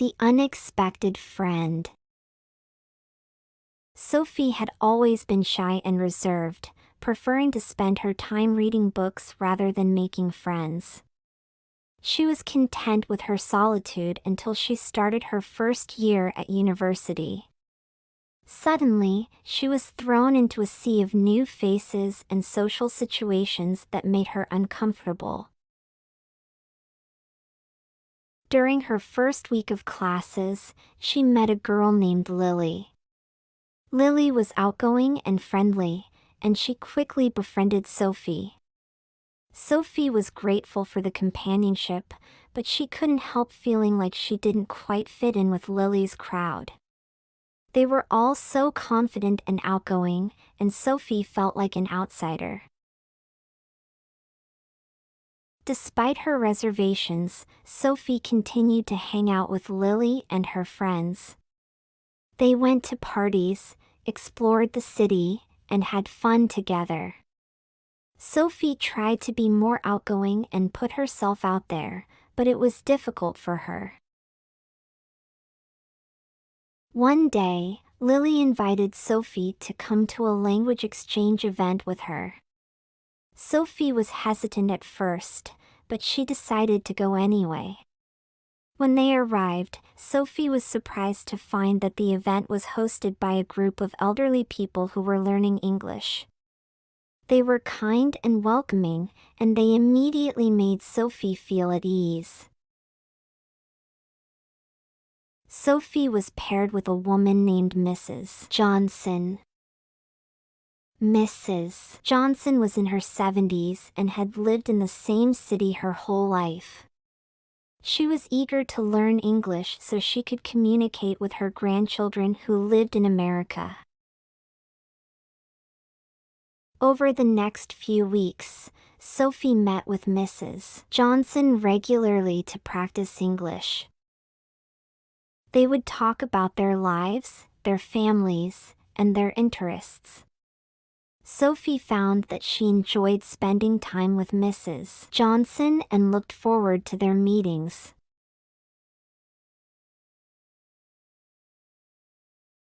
The unexpected friend. Sophie had always been shy and reserved, preferring to spend her time reading books rather than making friends. She was content with her solitude until she started her first year at university. Suddenly, she was thrown into a sea of new faces and social situations that made her uncomfortable. During her first week of classes, she met a girl named Lily. Lily was outgoing and friendly, and she quickly befriended Sophie. Sophie was grateful for the companionship, but she couldn't help feeling like she didn't quite fit in with Lily's crowd. They were all so confident and outgoing, and Sophie felt like an outsider. Despite her reservations, Sophie continued to hang out with Lily and her friends. They went to parties, explored the city, and had fun together. Sophie tried to be more outgoing and put herself out there, but it was difficult for her. One day, Lily invited Sophie to come to a language exchange event with her. Sophie was hesitant at first, but she decided to go anyway. When they arrived, Sophie was surprised to find that the event was hosted by a group of elderly people who were learning English. They were kind and welcoming, and they immediately made Sophie feel at ease. Sophie was paired with a woman named Mrs. Johnson. Mrs. Johnson was in her 70s and had lived in the same city her whole life. She was eager to learn English so she could communicate with her grandchildren who lived in America. Over the next few weeks, Sophie met with Mrs. Johnson regularly to practice English. They would talk about their lives, their families, and their interests. Sophie found that she enjoyed spending time with Mrs. Johnson and looked forward to their meetings.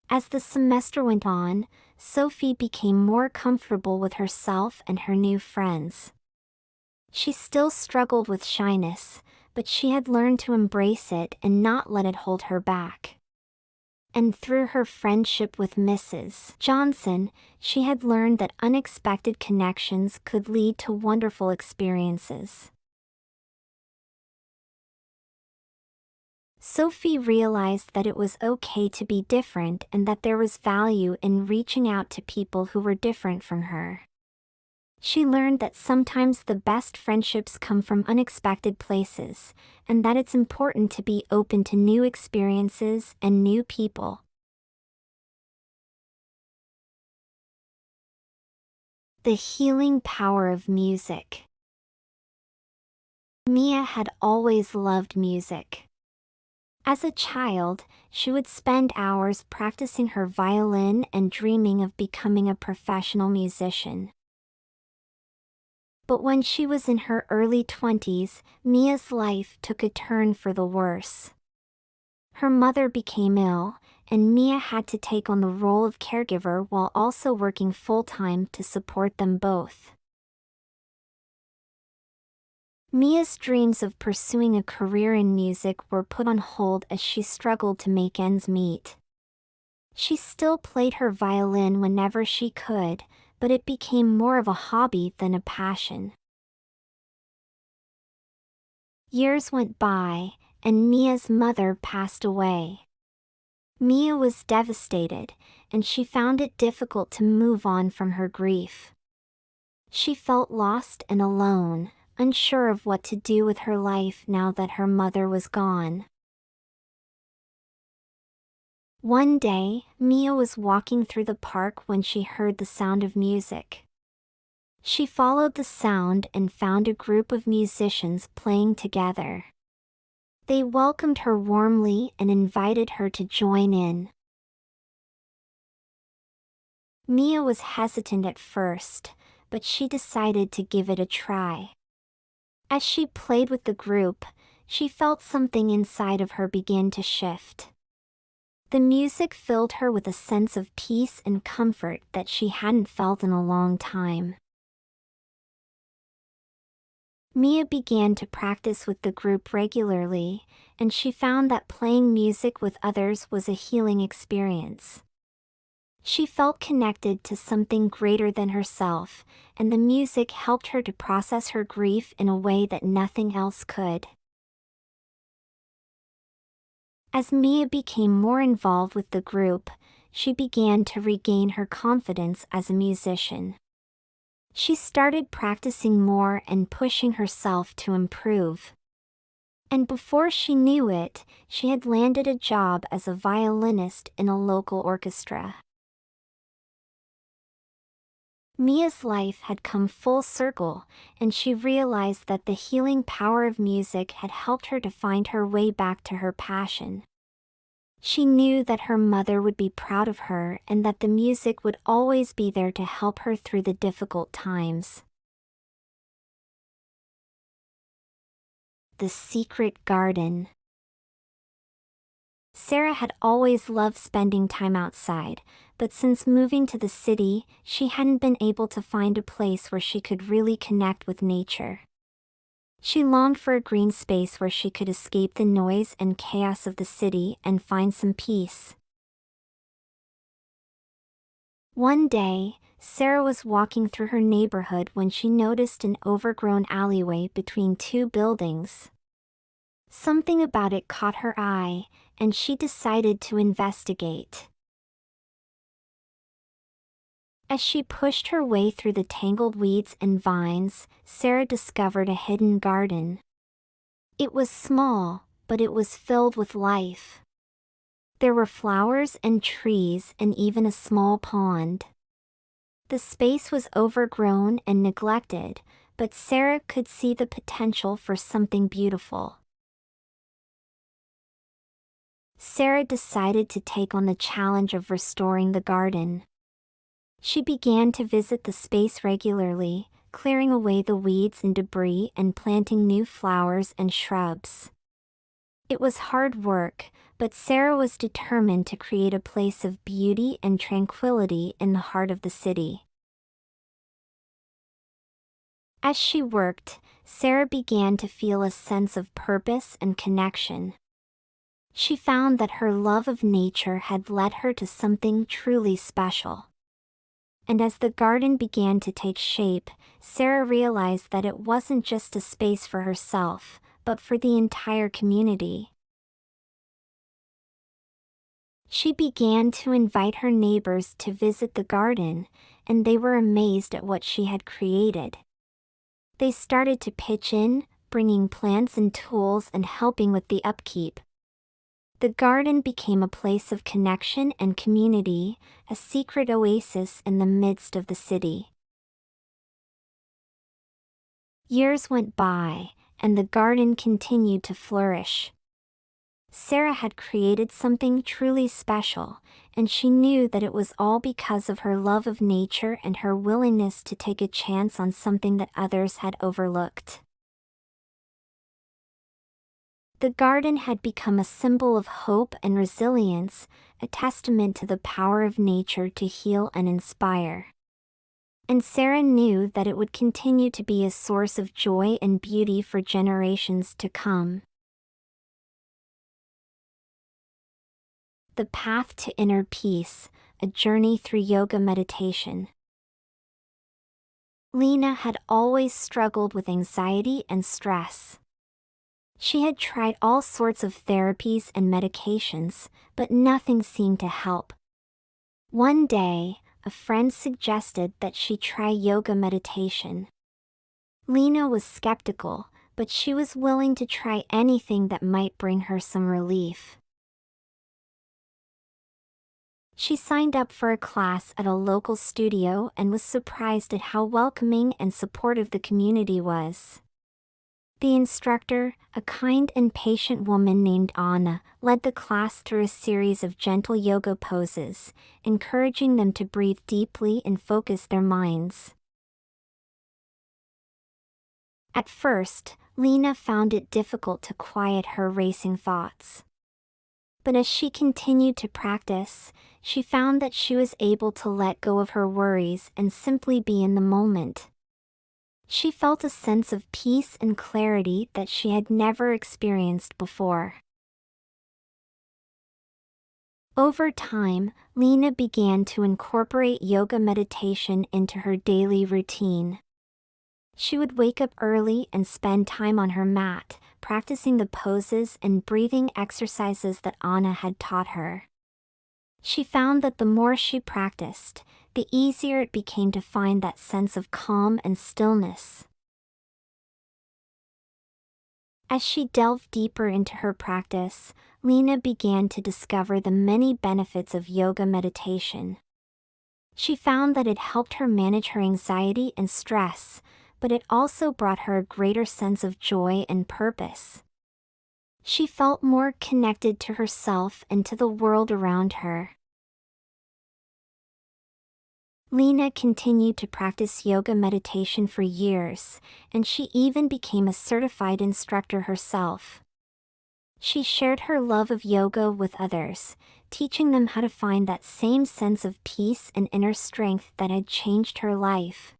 As the semester went on, Sophie became more comfortable with herself and her new friends. She still struggled with shyness, but she had learned to embrace it and not let it hold her back. And through her friendship with Mrs. Johnson, she had learned that unexpected connections could lead to wonderful experiences. Sophie realized that it was okay to be different and that there was value in reaching out to people who were different from her. She learned that sometimes the best friendships come from unexpected places, and that it's important to be open to new experiences and new people. The healing power of music. Mia had always loved music. As a child, she would spend hours practicing her violin and dreaming of becoming a professional musician. But when she was in her early 20s, Mia's life took a turn for the worse. Her mother became ill, and Mia had to take on the role of caregiver while also working full-time to support them both. Mia's dreams of pursuing a career in music were put on hold as she struggled to make ends meet. She still played her violin whenever she could, but it became more of a hobby than a passion. Years went by, and Mia's mother passed away. Mia was devastated, and she found it difficult to move on from her grief. She felt lost and alone, unsure of what to do with her life now that her mother was gone. One day, Mia was walking through the park when she heard the sound of music. She followed the sound and found a group of musicians playing together. They welcomed her warmly and invited her to join in. Mia was hesitant at first, but she decided to give it a try. As she played with the group, she felt something inside of her begin to shift. The music filled her with a sense of peace and comfort that she hadn't felt in a long time. Mia began to practice with the group regularly, and she found that playing music with others was a healing experience. She felt connected to something greater than herself, and the music helped her to process her grief in a way that nothing else could. As Mia became more involved with the group, she began to regain her confidence as a musician. She started practicing more and pushing herself to improve. And before she knew it, she had landed a job as a violinist in a local orchestra. Mia's life had come full circle, and she realized that the healing power of music had helped her to find her way back to her passion. She knew that her mother would be proud of her and that the music would always be there to help her through the difficult times. The Secret Garden. Sarah had always loved spending time outside, but since moving to the city, she hadn't been able to find a place where she could really connect with nature. She longed for a green space where she could escape the noise and chaos of the city and find some peace. One day, Sarah was walking through her neighborhood when she noticed an overgrown alleyway between two buildings. Something about it caught her eye, and she decided to investigate. As she pushed her way through the tangled weeds and vines, Sarah discovered a hidden garden. It was small, but it was filled with life. There were flowers and trees and even a small pond. The space was overgrown and neglected, but Sarah could see the potential for something beautiful. Sarah decided to take on the challenge of restoring the garden. She began to visit the space regularly, clearing away the weeds and debris and planting new flowers and shrubs. It was hard work, but Sarah was determined to create a place of beauty and tranquility in the heart of the city. As she worked, Sarah began to feel a sense of purpose and connection. She found that her love of nature had led her to something truly special. And as the garden began to take shape, Sarah realized that it wasn't just a space for herself, but for the entire community. She began to invite her neighbors to visit the garden, and they were amazed at what she had created. They started to pitch in, bringing plants and tools and helping with the upkeep. The garden became a place of connection and community, a secret oasis in the midst of the city. Years went by, and the garden continued to flourish. Sarah had created something truly special, and she knew that it was all because of her love of nature and her willingness to take a chance on something that others had overlooked. The garden had become a symbol of hope and resilience, a testament to the power of nature to heal and inspire. And Sarah knew that it would continue to be a source of joy and beauty for generations to come. The Path to Inner Peace, a journey through yoga meditation. Lena had always struggled with anxiety and stress. She had tried all sorts of therapies and medications, but nothing seemed to help. One day, a friend suggested that she try yoga meditation. Lena was skeptical, but she was willing to try anything that might bring her some relief. She signed up for a class at a local studio and was surprised at how welcoming and supportive the community was. The instructor, a kind and patient woman named Anna, led the class through a series of gentle yoga poses, encouraging them to breathe deeply and focus their minds. At first, Lena found it difficult to quiet her racing thoughts. But as she continued to practice, she found that she was able to let go of her worries and simply be in the moment. She felt a sense of peace and clarity that she had never experienced before. Over time, Lena began to incorporate yoga meditation into her daily routine. She would wake up early and spend time on her mat, practicing the poses and breathing exercises that Anna had taught her. She found that the more she practiced, the easier it became to find that sense of calm and stillness. As she delved deeper into her practice, Lena began to discover the many benefits of yoga meditation. She found that it helped her manage her anxiety and stress, but it also brought her a greater sense of joy and purpose. She felt more connected to herself and to the world around her. Lena continued to practice yoga meditation for years, and she even became a certified instructor herself. She shared her love of yoga with others, teaching them how to find that same sense of peace and inner strength that had changed her life.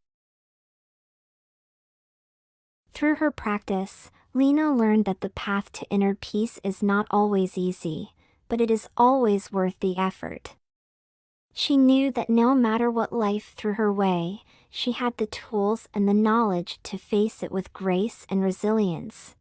Through her practice, Lena learned that the path to inner peace is not always easy, but it is always worth the effort. She knew that no matter what life threw her way, she had the tools and the knowledge to face it with grace and resilience.